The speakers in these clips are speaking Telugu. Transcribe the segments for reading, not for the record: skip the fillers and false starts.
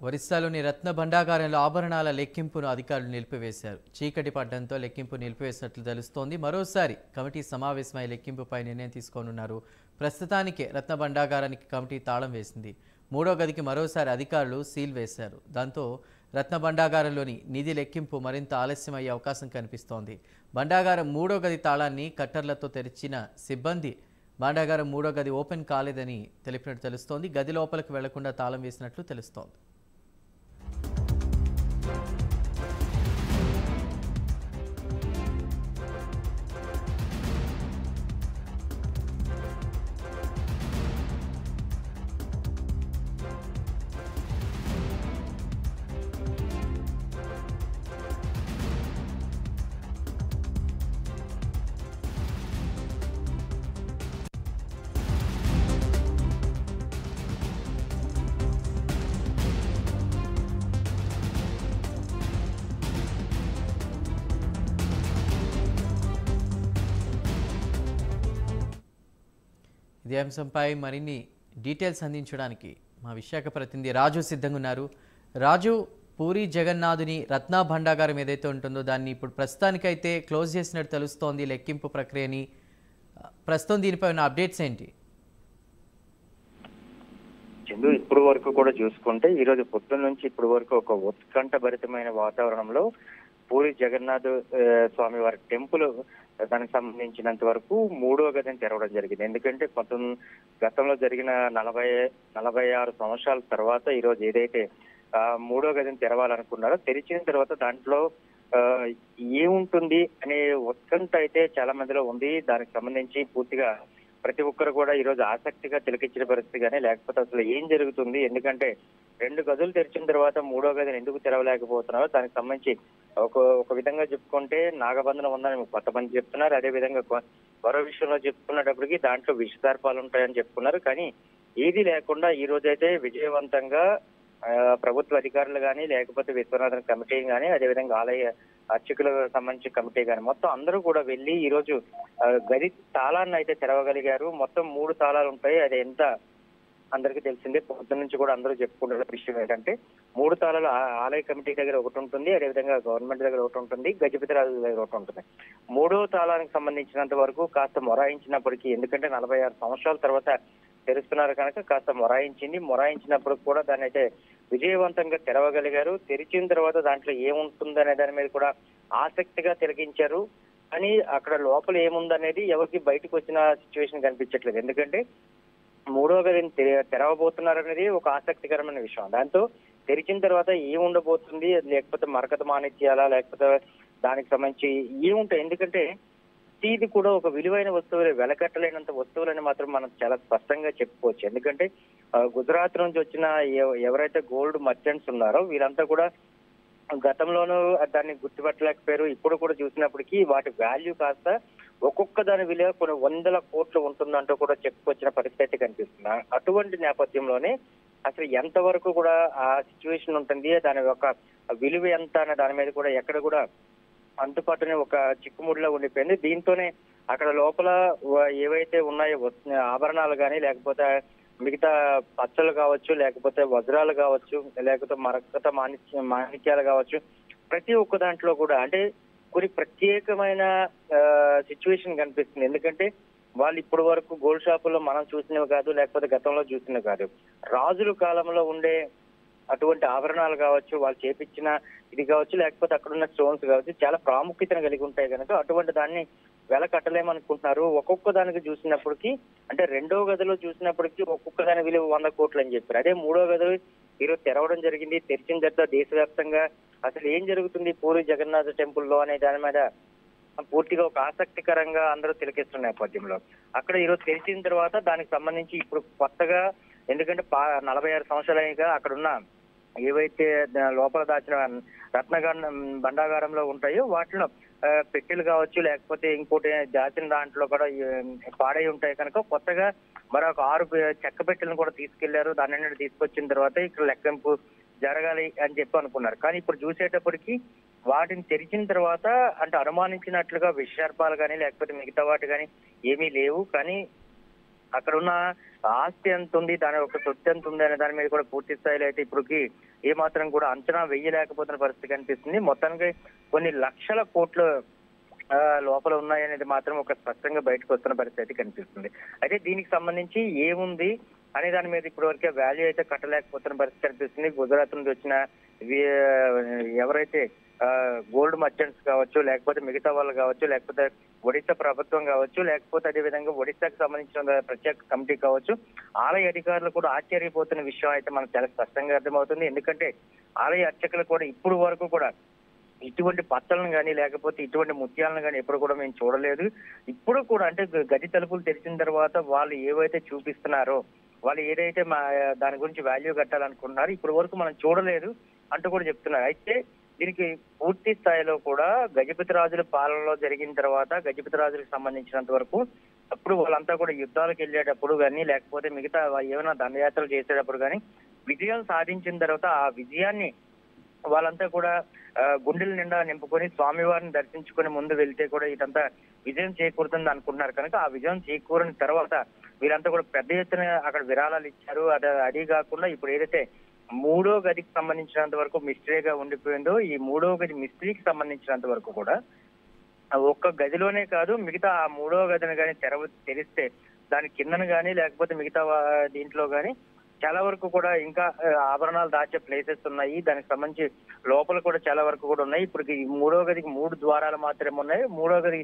ఒరిస్సాలోని రత్న భండాగారంలో ఆభరణాల లెక్కింపును అధికారులు నిలిపివేశారు. చీకటి పడ్డంతో లెక్కింపు నిలిపివేసినట్లు తెలుస్తోంది. మరోసారి కమిటీ సమావేశమై లెక్కింపుపై నిర్ణయం తీసుకోనున్నారు. ప్రస్తుతానికే రత్న భండాగారానికి కమిటీ తాళం వేసింది. మూడో గదికి మరోసారి అధికారులు సీల్ వేశారు. దాంతో రత్న భండాగారంలోని నిధి లెక్కింపు మరింత ఆలస్యమయ్యే అవకాశం కనిపిస్తోంది. భండాగారం మూడో గది తాళాన్ని కట్టర్లతో తెరిచిన సిబ్బంది భాండాగారం మూడో గది ఓపెన్ కాలేదని తెలిపినట్టు తెలుస్తోంది. గది లోపలికి వెళ్లకుండా తాళం వేసినట్లు తెలుస్తోంది. ఇదే అంశంపై మరిన్ని డీటెయిల్స్ అందించడానికి మా విశాఖ ప్రతినిధి రాజు సిద్ధంగా ఉన్నారు. రాజు, పూరి జగన్నాథుని రత్నా భండాగారం ఏదైతే ఉంటుందో దాన్ని ఇప్పుడు ప్రస్తుతానికైతే క్లోజ్ చేసినట్టు తెలుస్తోంది లెక్కింపు ప్రక్రియని. ప్రస్తుతం దీనిపై ఉన్న అప్డేట్స్ ఏంటి? చందు, ఇప్పుడు వరకు కూడా చూసుకుంటే ఈ రోజు పొద్దున్న నుంచి ఇప్పుడు వరకు ఒక ఉత్కంఠభరితమైన వాతావరణంలో పూరి జగన్నాథ్ స్వామి వారి టెంపుల్ దానికి సంబంధించినంత వరకు మూడో గదిని తెరవడం జరిగింది. ఎందుకంటే గతంలో జరిగిన 46 సంవత్సరాల తర్వాత ఈ రోజు ఏదైతే మూడో గదిని తెరవాలనుకున్నారో తెరిచిన తర్వాత దాంట్లో ఏముంటుంది అనే ఉత్కంఠ అయితే చాలా మందిలో ఉంది. దానికి సంబంధించి పూర్తిగా ప్రతి ఒక్కరు కూడా ఈ రోజు ఆసక్తిగా తిలకించిన పరిస్థితి కానీ, లేకపోతే అసలు ఏం జరుగుతుంది, ఎందుకంటే 2 గదులు తెరిచిన తర్వాత మూడో గదిని ఎందుకు తెరవలేకపోతున్నారో దానికి సంబంధించి ఒక విధంగా చెప్పుకుంటే నాగబంధనం ఉందని కొంతమంది చెప్తున్నారు. అదే విధంగా మరో విషయంలో చెప్పుకున్నప్పటికీ దాంట్లో విషసర్పాలు ఉంటాయని చెప్పుకున్నారు. కానీ ఏది లేకుండా ఈ రోజైతే విజయవంతంగా ప్రభుత్వ అధికారులు కానీ, లేకపోతే విశ్వనాథన్ కమిటీ కానీ, అదేవిధంగా ఆలయ అర్చకులకు సంబంధించిన కమిటీ కానీ మొత్తం అందరూ కూడా వెళ్ళి ఈ రోజు గది తాళాన్ని అయితే తెరవగలిగారు. మొత్తం 3 తాళాలు ఉంటాయి. అది ఎంత అందరికీ తెలిసిందే. పొద్దున్న నుంచి కూడా అందరూ చెప్పుకుంటున్న విషయం ఏంటంటే 3 తాళాలు ఆలయ కమిటీ దగ్గర ఒకటి ఉంటుంది, అదేవిధంగా గవర్నమెంట్ దగ్గర ఒకటి ఉంటుంది, గజపతి రాజు దగ్గర ఒకటి ఉంటుంది. 3వ తాళానికి సంబంధించినంత వరకు కాస్త మొరాయించినప్పటికీ, ఎందుకంటే 46 సంవత్సరాల తర్వాత తెరుస్తున్నారు కనుక కాస్త మొరాయించినప్పుడు కూడా దాన్ని అయితే విజయవంతంగా తెరవగలిగారు. తెరిచిన తర్వాత దాంట్లో ఏముంటుందనే దాని మీద కూడా ఆసక్తిగా తిలకించారు. కానీ అక్కడ లోపల ఏముందనేది ఎవరికి బయటకు వచ్చిన సిచ్యువేషన్ కనిపించట్లేదు. ఎందుకంటే మూడో గదిని తెరవబోతున్నారనేది ఒక ఆసక్తికరమైన విషయం. దాంతో తెరిచిన తర్వాత ఏముండబోతుంది, లేకపోతే మరకత మాణిక్యాలా, లేకపోతే దానికి సంబంధించి ఏముంటాయి, ఎందుకంటే ఇది కూడా ఒక విలువైన వస్తువులు, వెలకట్టలేనంత వస్తువులని మాత్రం మనం చాలా స్పష్టంగా చెప్పుకోవచ్చు. ఎందుకంటే గుజరాత్ నుంచి వచ్చిన ఎవరైతే గోల్డ్ మర్చెంట్స్ ఉన్నారో వీళ్ళంతా కూడా గతంలోనూ దాన్ని గుర్తుపట్టలేకపోయారు. ఇప్పుడు కూడా చూసినప్పటికీ వాటి వాల్యూ కాస్త ఒక్కొక్క దాని విలువ కొన్ని 100 కోట్లు ఉంటుందంటూ కూడా చెప్పుకొచ్చిన పరిస్థితి కనిపిస్తుంది. అటువంటి నేపథ్యంలోనే అసలు ఎంతవరకు కూడా ఆ సిచ్యువేషన్ ఉంటుంది, దాని యొక్క విలువ ఎంత అనే దాని మీద కూడా ఎక్కడ కూడా అంతుపాటునే ఒక చిక్కుముడిలో ఉండిపోయింది. దీంతోనే అక్కడ లోపల ఏవైతే ఉన్నాయో ఆభరణాలు కానీ, లేకపోతే మిగతా పచ్చలు కావచ్చు, లేకపోతే వజ్రాలు కావచ్చు, లేకపోతే మరకత మాణిక్యాలు కావచ్చు, ప్రతి ఒక్క దాంట్లో కూడా అంటే కొన్ని ప్రత్యేకమైన సిచ్యువేషన్ కనిపిస్తుంది. ఎందుకంటే వాళ్ళు ఇప్పటి వరకు గోల్డ్ షాపుల్లో మనం చూసినవి కాదు, లేకపోతే గతంలో చూసినవి కాదు, రాజుల కాలంలో ఉండే అటువంటి ఆభరణాలు కావచ్చు, వాళ్ళు చేపించిన ఇది కావచ్చు, లేకపోతే అక్కడ ఉన్న స్టోన్స్ కావచ్చు, చాలా ప్రాముఖ్యతను కలిగి ఉంటాయి కనుక అటువంటి దాన్ని వెల కట్టలేమనుకుంటున్నారు. ఒక్కొక్క దానికి చూసినప్పటికీ, అంటే 2వ గదిలో చూసినప్పటికీ ఒక్కొక్క దాని విలువ 100 కోట్లు అని చెప్పారు. అదే 3వ గది ఈరోజు తెరవడం జరిగింది. తెరిచిన తర్వాత దేశవ్యాప్తంగా అసలు ఏం జరుగుతుంది పూరి జగన్నాథ్ టెంపుల్లో అనే దాని మీద పూర్తిగా ఒక ఆసక్తికరంగా అందరూ తిలకిస్తున్న నేపథ్యంలో అక్కడ ఈరోజు తెరిచిన తర్వాత దానికి సంబంధించి ఇప్పుడు కొత్తగా, ఎందుకంటే 46 సంవత్సరాలుగా అక్కడున్న ఏవైతే లోపల దాచిన భండాగారంలో ఉంటాయో వాటిలో పెట్టెలు కావచ్చు, లేకపోతే ఇంకోటి దాచిన దాంట్లో కూడా పాడై ఉంటాయి కనుక కొత్తగా మరొక 6 చెక్క పెట్టెలను కూడా తీసుకెళ్లారు. దాన్ని తీసుకొచ్చిన తర్వాత ఇక్కడ లెక్కింపు జరగాలి అని చెప్పి అనుకున్నారు. కానీ ఇప్పుడు చూసేటప్పటికి వాటిని తెరిచిన తర్వాత అంటే అనుమానించినట్లుగా విషసర్పాలు కానీ, లేకపోతే మిగతా వాటి కానీ ఏమీ లేవు. కానీ అక్కడ ఉన్న ఆస్తి ఎంత ఉంది, దాని యొక్క సొత్తు ఎంత ఉంది అనే దాని మీద కూడా పూర్తి స్థాయిలో అయితే ఇప్పటికి ఏ మాత్రం కూడా అంచనా వేయలేకపోతున్న పరిస్థితి కనిపిస్తుంది. మొత్తానికి కొన్ని లక్షల కోట్లు లోపల ఉన్నాయనేది మాత్రం ఒక స్పష్టంగా బయటకు వస్తున్న పరిస్థితి కనిపిస్తుంది. అయితే దీనికి సంబంధించి ఏముంది అనే దాని మీద ఇప్పటి వరకే వాల్యూ అయితే కట్టలేకపోతున్న పరిస్థితి కనిపిస్తుంది. గుజరాత్ నుండి వచ్చిన ఎవరైతే గోల్డ్ మర్చెంట్స్ కావచ్చు, లేకపోతే మిగతా వాళ్ళు కావచ్చు, లేకపోతే ఒడిశా ప్రభుత్వం కావచ్చు, లేకపోతే అదేవిధంగా ఒడిశాకు సంబంధించిన ప్రత్యేక కమిటీ కావచ్చు, ఆలయ అధికారులు కూడా ఆశ్చర్యపోతున్న విషయం అయితే మనకు చాలా స్పష్టంగా అర్థమవుతుంది. ఎందుకంటే ఆలయ అర్చకులు కూడా ఇప్పుడు వరకు కూడా ఇటువంటి పచ్చలను కానీ లేకపోతే ఇటువంటి ముత్యాలను కానీ ఎప్పుడు కూడా మేము చూడలేదు. ఇప్పుడు కూడా అంటే గది తలుపులు తెరిచిన తర్వాత వాళ్ళు ఏవైతే చూపిస్తున్నారో, వాళ్ళు ఏదైతే దాని గురించి వాల్యూ కట్టాలనుకుంటున్నారో ఇప్పుడు వరకు మనం చూడలేదు అంటూ కూడా చెప్తున్నారు. అయితే దీనికి పూర్తి స్థాయిలో కూడా గజపతి రాజుల పాలనలో జరిగిన తర్వాత గజపతి రాజులకు సంబంధించినంత వరకు అప్పుడు వాళ్ళంతా కూడా యుద్ధాలకు వెళ్ళేటప్పుడు కానీ లేకపోతే మిగతా ఏమైనా దండయాత్రలు చేసేటప్పుడు కానీ విజయం సాధించిన తర్వాత ఆ విజయాన్ని వాళ్ళంతా కూడా గుండెల నిండా నింపుకొని స్వామివారిని దర్శించుకొని ముందు వెళ్తే కూడా ఇదంతా విజయం చేకూరుతుంది అనుకున్నారు. కనుక ఆ విజయం చేకూరిన తర్వాత వీరంతా కూడా పెద్ద ఎత్తున అక్కడ విరాళాలు ఇచ్చారు. అది కాకుండా ఇప్పుడు ఏదైతే 3వ గదికి సంబంధించినంత వరకు మిస్టరీగా ఉండిపోయిందో, ఈ 3వ గది మిస్టరీకి సంబంధించినంత వరకు కూడా ఒక్క గదిలోనే కాదు, మిగతా ఆ 3వ గదిని కానీ తెరిస్తే దాని కిందను కానీ లేకపోతే మిగతా దీంట్లో కానీ చాలా వరకు కూడా ఇంకా ఆభరణాలు దాచే ప్లేసెస్ ఉన్నాయి. దానికి సంబంధించి లోపల కూడా చాలా వరకు కూడా ఉన్నాయి. ఇప్పుడు ఈ 3వ గదికి 3 ద్వారాలు మాత్రమే ఉన్నాయి. 3వ గది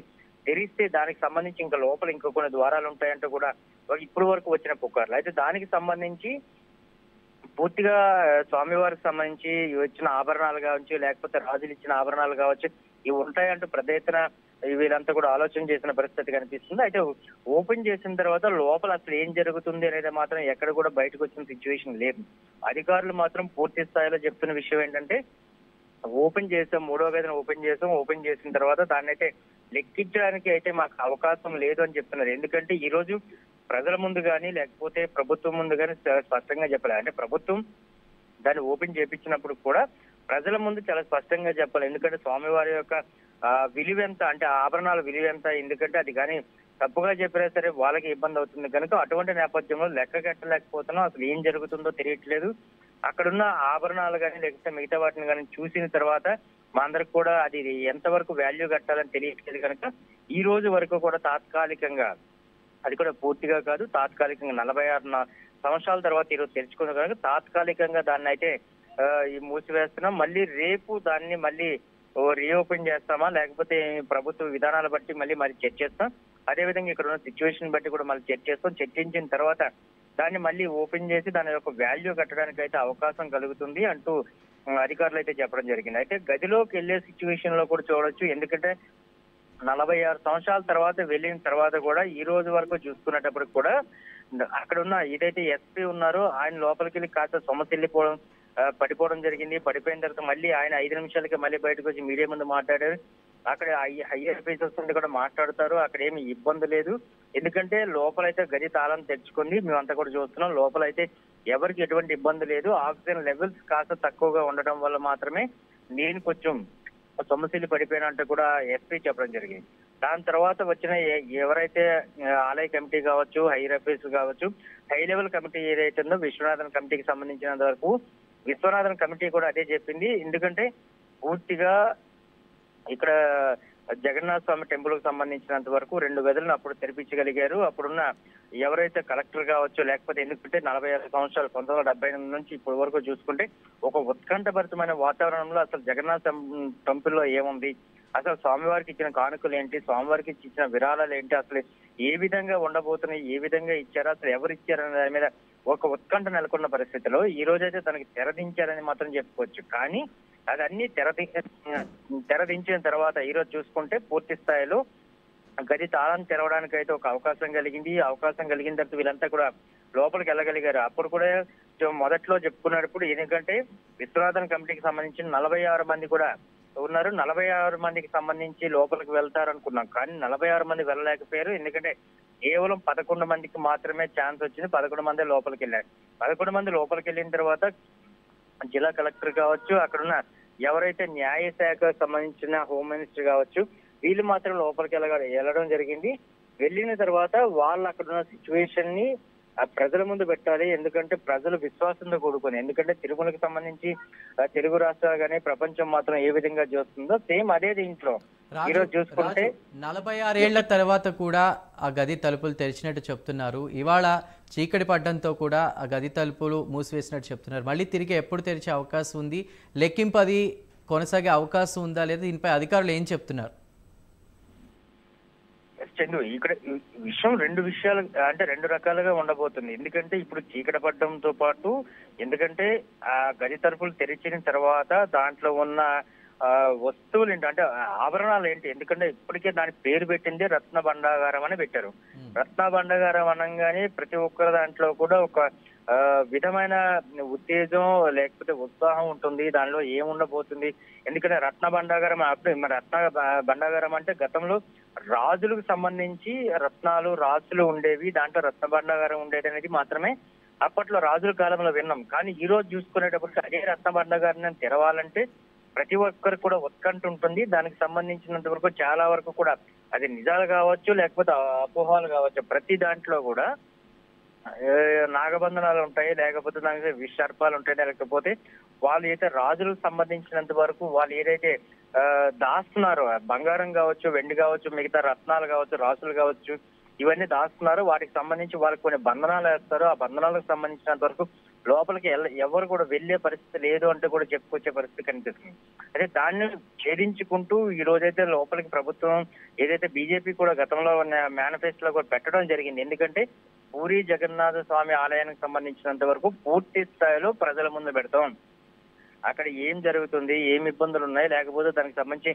తెరిస్తే దానికి సంబంధించి ఇంకా లోపల ఇంకా కొన్ని ద్వారాలు ఉంటాయంటూ కూడా ఇప్పుడు వరకు వచ్చిన పుకార్లు. అయితే దానికి సంబంధించి పూర్తిగా స్వామివారికి సంబంధించి వచ్చిన ఆభరణాలు కావచ్చు, లేకపోతే రాజులు ఇచ్చిన ఆభరణాలు కావచ్చు, ఇవి ఉంటాయంటూ పెద్ద ఎత్తున వీళ్ళంతా కూడా ఆలోచన చేసిన పరిస్థితి కనిపిస్తుంది. అయితే ఓపెన్ చేసిన తర్వాత లోపల అసలు ఏం జరుగుతుంది అనేది మాత్రం ఎక్కడ కూడా బయటకు వచ్చిన సిచ్యువేషన్ లేదు. అధికారులు మాత్రం పూర్తి స్థాయిలో చెప్తున్న విషయం ఏంటంటే ఓపెన్ చేసాం, 3వ గదిని ఓపెన్ చేసిన తర్వాత దాన్ని అయితే లెక్కించడానికి అయితే మాకు అవకాశం లేదు అని చెప్తున్నారు. ఎందుకంటే ఈ రోజు ప్రజల ముందు కానీ లేకపోతే ప్రభుత్వం ముందు కానీ స్పష్టంగా చెప్పాలి. అంటే ప్రభుత్వం దాన్ని ఓపెన్ చేపించినప్పుడు కూడా ప్రజల ముందు చాలా స్పష్టంగా చెప్పాలి. ఎందుకంటే స్వామివారి యొక్క విలువ ఎంత, అంటే ఆభరణాల విలువ ఎంత, ఎందుకంటే అది కానీ తప్పుగా చెప్పినా సరే వాళ్ళకి ఇబ్బంది అవుతుంది. కనుక అటువంటి నేపథ్యంలో లెక్క కట్టలేకపోతున్నాం. అసలు ఏం జరుగుతుందో తెలియట్లేదు. అక్కడున్న ఆభరణాలు కానీ లేకపోతే మిగతా వాటిని కానీ చూసిన తర్వాత మా అందరికి కూడా అది ఎంతవరకు వాల్యూ కట్టాలని తెలియట్లేదు. కనుక ఈ రోజు వరకు కూడా తాత్కాలికంగా, అది కూడా పూర్తిగా కాదు, తాత్కాలికంగా 46 సంవత్సరాల తర్వాత ఈరోజు తెరుచుకున్న కనుక తాత్కాలికంగా దాన్ని అయితే మూసివేస్తున్నాం. మళ్ళీ రేపు దాన్ని మళ్ళీ రీఓపెన్ చేస్తామా లేకపోతే ప్రభుత్వ విధానాల బట్టి మళ్ళీ చర్చిస్తాం. అదేవిధంగా ఇక్కడ ఉన్న సిచ్యువేషన్ బట్టి కూడా మళ్ళీ చర్చిస్తాం. చర్చించిన తర్వాత దాన్ని మళ్ళీ ఓపెన్ చేసి దాని యొక్క వాల్యూ కట్టడానికి అయితే అవకాశం కలుగుతుంది అంటూ అధికారులు అయితే చెప్పడం జరిగింది. అయితే గదిలోకి వెళ్లే సిచ్యువేషన్ లో కూడా చూడొచ్చు. ఎందుకంటే 46 సంవత్సరాల తర్వాత వెళ్ళిన తర్వాత కూడా ఈ రోజు వరకు చూసుకునేటప్పుడు కూడా అక్కడ ఉన్న ఏదైతే ఎస్పీ ఉన్నారో ఆయన లోపలికి వెళ్ళి కాస్త సొమ్మసిల్లిపోవడం, పడిపోవడం జరిగింది. పడిపోయిన తర్వాత మళ్ళీ ఆయన 5 నిమిషాలకి మళ్ళీ బయటకు వచ్చి మీడియా ముందు మాట్లాడారు. అక్కడ హైయర్ ఆఫీసర్స్ నుండి కూడా మాట్లాడతారు. అక్కడ ఏమి ఇబ్బంది లేదు. ఎందుకంటే లోపలైతే గది తాళం తెచ్చుకుంది, మేమంతా కూడా చూస్తున్నాం. లోపలైతే ఎవరికి ఎటువంటి ఇబ్బంది లేదు. ఆక్సిజన్ లెవెల్స్ కాస్త తక్కువగా ఉండడం వల్ల మాత్రమే నేను కొంచెం సొమ్మసిల్లి పడిపోయినంటూ కూడా ఎస్పీ చెప్పడం జరిగింది. దాని తర్వాత వచ్చిన ఎవరైతే ఆలయ కమిటీ కావచ్చు, హైయర్ ఆఫీసర్ కావచ్చు, హై లెవెల్ కమిటీ ఏదైతే ఉందో విశ్వనాథన్ కమిటీకి సంబంధించినంత వరకు విశ్వనాథన్ కమిటీ కూడా అదే చెప్పింది. ఎందుకంటే పూర్తిగా ఇక్కడ జగన్నాథ స్వామి టెంపుల్ కు సంబంధించినంత వరకు 2 గదులను అప్పుడు తెరిపించగలిగారు. అప్పుడున్న ఎవరైతే కలెక్టర్ కావచ్చు, లేకపోతే ఎందుకంటే 46 సంవత్సరాలు 1978 నుంచి ఇప్పటి వరకు చూసుకుంటే ఒక ఉత్కంఠభరితమైన వాతావరణంలో అసలు జగన్నాథ టెంపుల్లో ఏముంది, అసలు స్వామివారికి ఇచ్చిన కానుకలు ఏంటి, స్వామివారికి ఇచ్చిన విరాళాలు ఏంటి, అసలు ఏ విధంగా ఉండబోతున్నాయి, ఏ విధంగా ఇచ్చారు, అసలు ఎవరు ఇచ్చారనే దాని మీద ఒక ఉత్కంఠ నెలకొన్న పరిస్థితిలో ఈ రోజైతే తనకి తెరదించారని మాత్రం చెప్పుకోవచ్చు. కానీ అదన్నీ తెరదించిన తర్వాత ఈ రోజు చూసుకుంటే పూర్తి స్థాయిలో గది తాళం తెరవడానికి అయితే ఒక అవకాశం కలిగింది. అవకాశం కలిగిన తర్వాత వీళ్ళంతా కూడా లోపలికి వెళ్ళగలిగారు. అప్పుడు కూడా మొదట్లో చెప్పుకున్నప్పుడు ఎందుకంటే విశ్వనాథన్ కమిటీకి సంబంధించిన 46 మంది కూడా ఉన్నారు. 46 మందికి సంబంధించి లోపలికి వెళ్తారనుకున్నాం. కానీ 46 మంది వెళ్ళలేకపోయారు. ఎందుకంటే కేవలం 11 మందికి మాత్రమే ఛాన్స్ వచ్చింది. 11 మంది లోపలికి వెళ్ళారు. 11 మంది లోపలికి వెళ్ళిన తర్వాత జిల్లా కలెక్టర్ కావచ్చు, అక్కడున్న ఎవరైతే న్యాయశాఖకు సంబంధించిన హోమ్ మినిస్టర్ కావచ్చు, వీళ్ళు మాత్రం లోపలికి వెళ్ళడం జరిగింది. వెళ్ళిన తర్వాత వాళ్ళు అక్కడున్న సిచ్యువేషన్ ని ఆ ప్రజల ముందు పెట్టాలి. ఎందుకంటే ప్రజలు విశ్వాసంతో కూడుకొని, ఎందుకంటే తిరుమలకి సంబంధించి తెలుగు రాష్ట్రాలు కానీ ప్రపంచం మాత్రం ఏ విధంగా చూస్తుందో సేమ్ అదే దీంట్లో రాజు ఈరోజు చూసుకుంటే రాజు 46 ఏళ్ల తర్వాత కూడా ఆ గది తలుపులు తెరిచినట్టు చెప్తున్నారు. ఇవాళ చీకటి పడ్డంతో కూడా ఆ గది తలుపులు మూసివేసినట్టు చెప్తున్నారు. మళ్ళీ తిరిగి ఎప్పుడు తెరిచే అవకాశం ఉంది? లెక్కింపు అది కొనసాగే అవకాశం ఉందా లేదా? దీనిపై అధికారులు ఏం చెప్తున్నారు? చందు, ఇక్కడ ఈ విషయం రెండు విషయాలు అంటే రెండు రకాలుగా ఉండబోతుంది. ఎందుకంటే ఇప్పుడు చీకటి పడడంతో పాటు, ఎందుకంటే ఆ గది తలుపులు తెరిచిన తర్వాత దాంట్లో ఉన్న వస్తువులు ఏంటి అంటే ఆభరణాలు ఏంటి, ఎందుకంటే ఇప్పటికే దాని పేరు పెట్టింది రత్న భండాగారం అని పెట్టారు. రత్న భండాగారం అనగానే ప్రతి ఒక్కరి దాంట్లో కూడా ఒక విధమైన ఉత్తేజం లేకపోతే ఉత్సాహం ఉంటుంది. దానిలో ఏముండబోతుంది, ఎందుకంటే రత్న భండాగారం అప్పుడు మరి రత్న భండాగారం అంటే గతంలో రాజులకు సంబంధించి రత్నాలు రాజులు ఉండేవి, దాంట్లో రత్న భండాగారం ఉండేది అనేది మాత్రమే అప్పట్లో రాజుల కాలంలో విన్నాం. కానీ ఈ రోజు చూసుకునేటప్పటికి అదే రత్న భండాగారాన్ని తెరవాలంటే ప్రతి ఒక్కరు కూడా ఉత్కంఠ ఉంటుంది. దానికి సంబంధించినంత వరకు చాలా వరకు కూడా అది నిజాలు కావచ్చు లేకపోతే అపోహలు కావచ్చు, ప్రతి దాంట్లో కూడా నాగబంధనాలు ఉంటాయి, లేకపోతే దానికి విషర్పాలు ఉంటాయి, లేకపోతే వాళ్ళు అయితే రాజులకు సంబంధించినంత వరకు వాళ్ళు ఏదైతే దాస్తున్నారో బంగారం కావచ్చు, వెండి కావచ్చు, మిగతా రత్నాలు కావచ్చు, రాసులు కావచ్చు, ఇవన్నీ దాస్తున్నారు. వాటికి సంబంధించి వాళ్ళకి కొన్ని బంధనాలు వేస్తారు. ఆ బంధనాలకు సంబంధించినంత వరకు లోపలికి ఎవరు కూడా వెళ్లే పరిస్థితి లేదు అంటే కూడా చెప్పుకొచ్చే పరిస్థితి కనిపిస్తుంది. అదే దాన్ని ఛేదించుకుంటూ ఈ రోజైతే లోపలికి ప్రభుత్వం ఏదైతే బీజేపీ కూడా గతంలో మేనిఫెస్టోలో కూడా పెట్టడం జరిగింది. ఎందుకంటే పూరి జగన్నాథ స్వామి ఆలయానికి సంబంధించినంత వరకు పూర్తి స్థాయిలో ప్రజల ముందు పెడతాం, అక్కడ ఏం జరుగుతుంది, ఏమి ఇబ్బందులు ఉన్నాయి, లేకపోతే దానికి సంబంధించి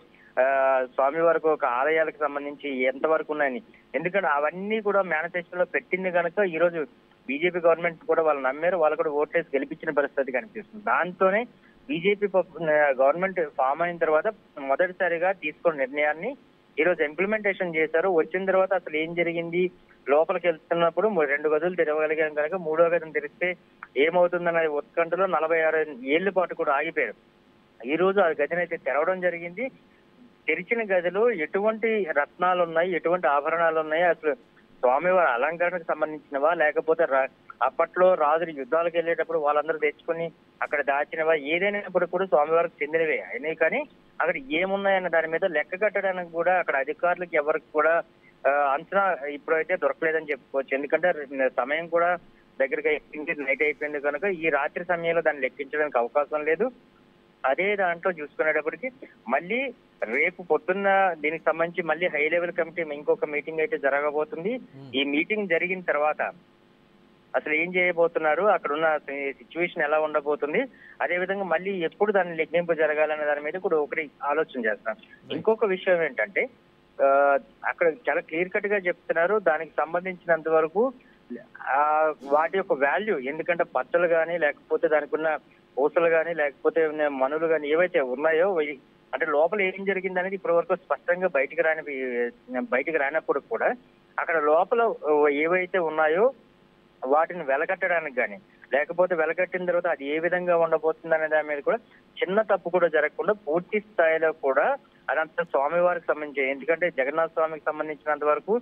స్వామి వరకు ఒక ఆలయాలకు సంబంధించి ఎంత వరకు ఉన్నాయని, ఎందుకంటే అవన్నీ కూడా మేనిఫెస్టోలో పెట్టింది కనుక ఈ రోజు బీజేపీ గవర్నమెంట్ కూడా వాళ్ళు నమ్మారు, వాళ్ళు కూడా ఓట్లేసి గెలిపించిన పరిస్థితి కనిపిస్తుంది. దాంతోనే బీజేపీ గవర్నమెంట్ ఫామ్ అయిన తర్వాత మొదటిసారిగా తీసుకున్న నిర్ణయాన్ని ఈ రోజు ఇంప్లిమెంటేషన్ చేశారు. వచ్చిన తర్వాత అసలు ఏం జరిగింది, లోపలికి వెళ్తున్నప్పుడు 2 గదులు తెరవగలిగాం కనుక 3వ గదిని తెరిస్తే ఏమవుతుందన్న ఉత్కంఠలో 46 ఏళ్ల పాటు కూడా ఆగిపోయారు. ఈ రోజు ఆ గదిని అయితే తెరవడం జరిగింది. తెరిచిన గదిలో ఎటువంటి రత్నాలు ఉన్నాయి, ఎటువంటి ఆభరణాలు ఉన్నాయి, అసలు స్వామివారి అలంకరణకు సంబంధించినవా లేకపోతే అప్పట్లో రాజులు యుద్ధాలకు వెళ్ళేటప్పుడు వాళ్ళందరూ తెచ్చుకుని అక్కడ దాచినవా, ఏదైనప్పుడు కూడా స్వామివారికి చెందినవే అయినాయి. కానీ అక్కడ ఏమున్నాయన్న దాని మీద లెక్క కట్టడానికి కూడా అక్కడ అధికారులకు ఎవరికి కూడా అంచనా ఇప్పుడైతే దొరకలేదని చెప్పుకోవచ్చు. ఎందుకంటే సమయం కూడా దగ్గరగా నైట్ అయిపోయింది కనుక ఈ రాత్రి సమయంలో దాన్ని లెక్కించడానికి అవకాశం లేదు. అదే దాంట్లో చూసుకునేటప్పటికి మళ్ళీ రేపు పొద్దున్న దీనికి సంబంధించి మళ్ళీ హై లెవెల్ కమిటీ ఇంకొక మీటింగ్ అయితే జరగబోతుంది. ఈ మీటింగ్ జరిగిన తర్వాత అసలు ఏం చేయబోతున్నారు, అక్కడ ఉన్న సిచ్యువేషన్ ఎలా ఉండబోతుంది, అదే విధంగా మళ్ళీ ఎప్పుడు దాన్ని లెక్కింపు జరగాలనే దాని మీద కూడా ఒకటి ఆలోచన చేస్తాం. ఇంకొక విషయం ఏంటంటే అక్కడ చాలా క్లియర్ కట్ గా చెప్తున్నారు, దానికి సంబంధించినంత వరకు వాటి యొక్క వాల్యూ, ఎందుకంటే పచ్చలు కానీ లేకపోతే దానికి ఉన్న పూసలు కానీ లేకపోతే మనులు కానీ ఏవైతే ఉన్నాయో అంటే లోపల ఏం జరిగింది అనేది ఇప్పటి వరకు స్పష్టంగా బయటికి రానప్పుడు కూడా అక్కడ లోపల ఏవైతే ఉన్నాయో వాటిని వెలకట్టడానికి కానీ లేకపోతే వెలకట్టిన తర్వాత అది ఏ విధంగా ఉండబోతుంది అనే దాని మీద కూడా చిన్న తప్పు కూడా జరగకుండా పూర్తి స్థాయిలో కూడా అదంతా స్వామివారికి సంబంధించి, ఎందుకంటే జగన్నాథ స్వామికి సంబంధించినంత వరకు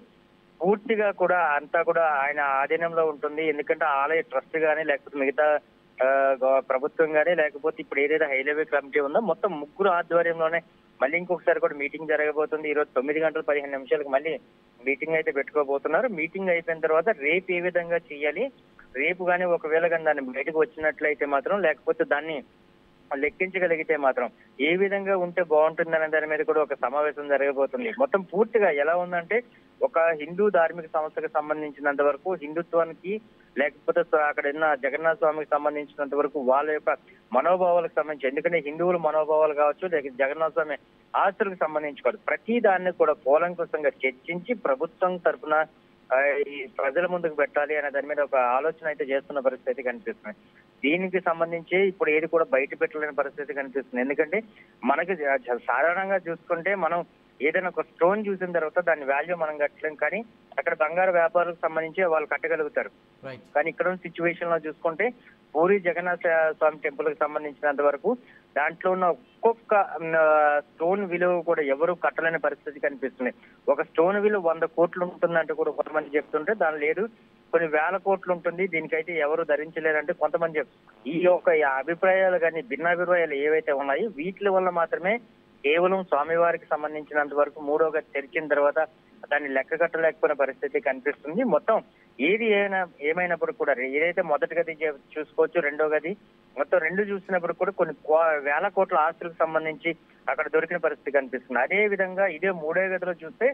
పూర్తిగా కూడా అంతా కూడా ఆయన ఆధీనంలో ఉంటుంది. ఎందుకంటే ఆలయ ట్రస్ట్ కానీ లేకపోతే మిగతా ప్రభుత్వం కానీ లేకపోతే ఇప్పుడు ఏదైతే హై లెవెల్ కమిటీ ఉందో మొత్తం ముగ్గురు ఆధ్వర్యంలోనే మళ్ళీ ఇంకొకసారి కూడా మీటింగ్ జరగబోతుంది. ఈ రోజు 9:15 మళ్ళీ మీటింగ్ అయితే పెట్టుకోబోతున్నారు. మీటింగ్ అయిపోయిన తర్వాత రేపు ఏ విధంగా చేయాలి, రేపు కానీ ఒకవేళ కానీ దాన్ని బయటకు వచ్చినట్లయితే మాత్రం లేకపోతే దాన్ని లెక్కించగలిగితే మాత్రం ఏ విధంగా ఉంటే బాగుంటుందనే దాని మీద కూడా ఒక సమావేశం జరగబోతుంది. మొత్తం పూర్తిగా ఎలా ఉందంటే ఒక హిందూ ధార్మిక సంస్థకు సంబంధించినంత వరకు హిందుత్వానికి లేకపోతే అక్కడ ఉన్న జగన్నాథ స్వామికి సంబంధించినంత వరకు వాళ్ళ యొక్క మనోభావాలకు సంబంధించి, ఎందుకంటే హిందువుల మనోభావాలు కావచ్చు లేక జగన్నాథ స్వామి ఆస్తులకు సంబంధించి కాదు, ప్రతి దాన్ని కూడా కూలంకుషంగా చర్చించి ప్రభుత్వం తరఫున ఈ ప్రజల ముందుకు పెట్టాలి అనే దాని మీద ఒక ఆలోచన అయితే చేస్తున్న పరిస్థితి కనిపిస్తుంది. దీనికి సంబంధించి ఇప్పుడు ఏది కూడా బయట పెట్టలేని పరిస్థితి కనిపిస్తుంది. ఎందుకంటే మనకి సాధారణంగా చూసుకుంటే మనం ఏదైనా ఒక స్టోన్ చూసిన తర్వాత దాని వాల్యూ మనం కట్టలేం, కానీ అక్కడ బంగారు వ్యాపారులకు సంబంధించి వాళ్ళు కట్టగలుగుతారు. కానీ ఇక్కడ ఉన్న సిచ్యువేషన్ లో చూసుకుంటే పూరి జగన్నాథ స్వామి టెంపుల్ కి సంబంధించినంత వరకు దాంట్లో ఉన్న ఒక్కొక్క స్టోన్ విలువ కూడా ఎవరు కట్టలేని పరిస్థితి కనిపిస్తుంది. ఒక స్టోన్ విలువ 100 కోట్లు ఉంటుందంటే కూడా కొంతమంది చెప్తుంటే దాని లేదు కొన్ని వేల కోట్లు ఉంటుంది, దీనికైతే ఎవరు ధరించలేరంటే కొంతమంది ఈ యొక్క అభిప్రాయాలు కానీ భిన్నాభిప్రాయాలు ఏవైతే ఉన్నాయో వీటి వల్ల మాత్రమే కేవలం స్వామివారికి సంబంధించినంత వరకు మూడో గది తెరిచిన తర్వాత దాన్ని లెక్క కట్టలేకపోయిన పరిస్థితి కనిపిస్తుంది. మొత్తం ఏది ఏమైనప్పుడు కూడా ఏదైతే మొదటి గది చూసుకోవచ్చు, రెండో గది మొత్తం రెండు చూసినప్పుడు కూడా కొన్ని వేల కోట్ల ఆస్తులకు సంబంధించి అక్కడ దొరికిన పరిస్థితి కనిపిస్తుంది. అదే విధంగా ఇదే మూడో గదిలో చూస్తే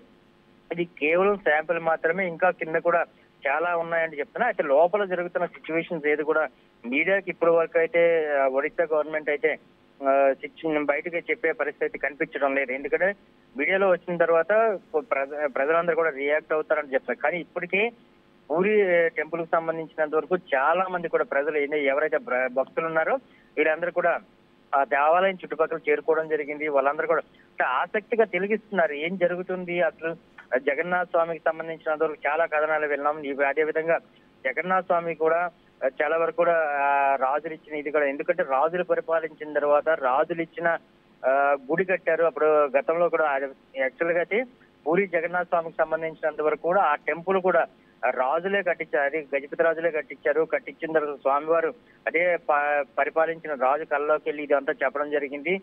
ఇది కేవలం శాంపిల్ మాత్రమే, ఇంకా కింద కూడా చాలా ఉన్నాయని చెప్తున్నా. అయితే లోపల జరుగుతున్న సిచ్యువేషన్స్ ఏది కూడా మీడియాకి ఇప్పటి వరకు అయితే ఒడిశా గవర్నమెంట్ అయితే బయటకి చెప్పే పరిస్థితి కనిపించడం లేదు. ఎందుకంటే మీడియాలో వచ్చిన తర్వాత ప్రజలందరూ కూడా రియాక్ట్ అవుతారని చెప్తారు. కానీ ఇప్పటికే పూరి టెంపుల్ కు సంబంధించినంత వరకు చాలా మంది కూడా ప్రజలు ఎవరైతే భక్తులు ఉన్నారో వీళ్ళందరూ కూడా ఆ దేవాలయం చుట్టుపక్కల చేరుకోవడం జరిగింది. వాళ్ళందరూ కూడా ఆసక్తిగా తిలగిస్తున్నారు ఏం జరుగుతుంది అసలు. జగన్నాథ స్వామికి సంబంధించినంత వరకు చాలా కథనాలు విన్నాం. అదే విధంగా జగన్నాథ స్వామి కూడా చాలా వరకు కూడా రాజులు ఇచ్చిన ఇది కూడా, ఎందుకంటే రాజులు పరిపాలించిన తర్వాత రాజులు ఇచ్చిన గుడి కట్టారు. అప్పుడు గతంలో కూడా యాక్చువల్ గా అయితే పూరి జగన్నాథ స్వామికి సంబంధించినంత వరకు కూడా ఆ టెంపుల్ కూడా రాజులే కట్టించారు, అది గజపతి రాజులే కట్టించారు. కట్టించిన తర్వాత స్వామివారు అదే పరిపాలించిన రాజు కల్లోకి వెళ్ళి ఇదంతా చెప్పడం జరిగింది.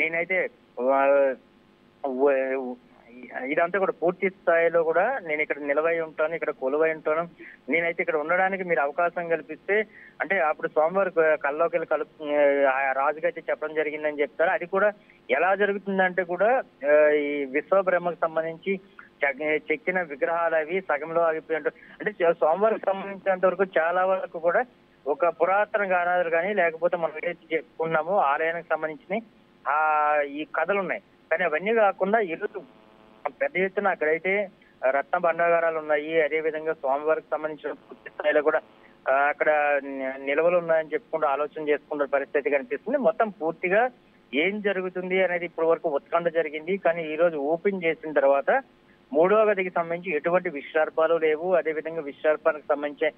నేనైతే ఇదంతా కూడా పూర్తి స్థాయిలో కూడా నేను ఇక్కడ నిలవై ఉంటాను, ఇక్కడ కొలువై ఉంటాను, నేనైతే ఇక్కడ ఉండడానికి మీరు అవకాశం కల్పిస్తే అంటే అప్పుడు స్వామివారి కల్లోకి వెళ్ళి రాజుకైతే చెప్పడం జరిగిందని చెప్తారు. అది కూడా ఎలా జరుగుతుందంటే కూడా ఈ విశ్వబ్రహ్మకు సంబంధించి చెక్కిన విగ్రహాలు అవి సగంలో ఆగిపోయి అంటే స్వామివారికి సంబంధించినంత వరకు చాలా వరకు కూడా ఒక పురాతన గానాలు కానీ లేకపోతే మనం ఏదైతే చెప్పుకున్నామో ఆలయానికి సంబంధించిన ఈ కథలు ఉన్నాయి. కానీ అవన్నీ కాకుండా ఈరోజు పెద్ద ఎత్తున అక్కడైతే రత్న భండాగారాలు ఉన్నాయి. అదే విధంగా స్వామివారికి సంబంధించిన పూర్తి స్థాయిలో కూడా అక్కడ నిల్వలు ఉన్నాయని చెప్పుకుంటూ ఆలోచన చేసుకున్న పరిస్థితి కనిపిస్తుంది. మొత్తం పూర్తిగా ఏం జరుగుతుంది అనేది ఇప్పటి వరకు ఉత్కంఠ జరిగింది. కానీ ఈ రోజు ఓపెన్ చేసిన తర్వాత మూడో గదికి సంబంధించి ఎటువంటి విశ్వార్పాలు లేవు, అదే విధంగా విశ్వార్పానికి సంబంధించే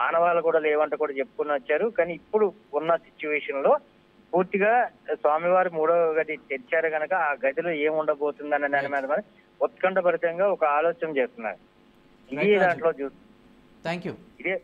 ఆనవాళ్ళు కూడా లేవంట కూడా చెప్పుకుని వచ్చారు. కానీ ఇప్పుడు ఉన్న సిచ్యువేషన్ లో పూర్తిగా స్వామివారి మూడో గది తెచ్చారు కనుక ఆ గదిలో ఏం ఉండబోతుందన్న దాని మీద ఉత్కంఠభరితంగా ఒక ఆలోచన చేస్తున్నారు. ఇది దాంట్లో థ్యాంక్ యూ. ఇదే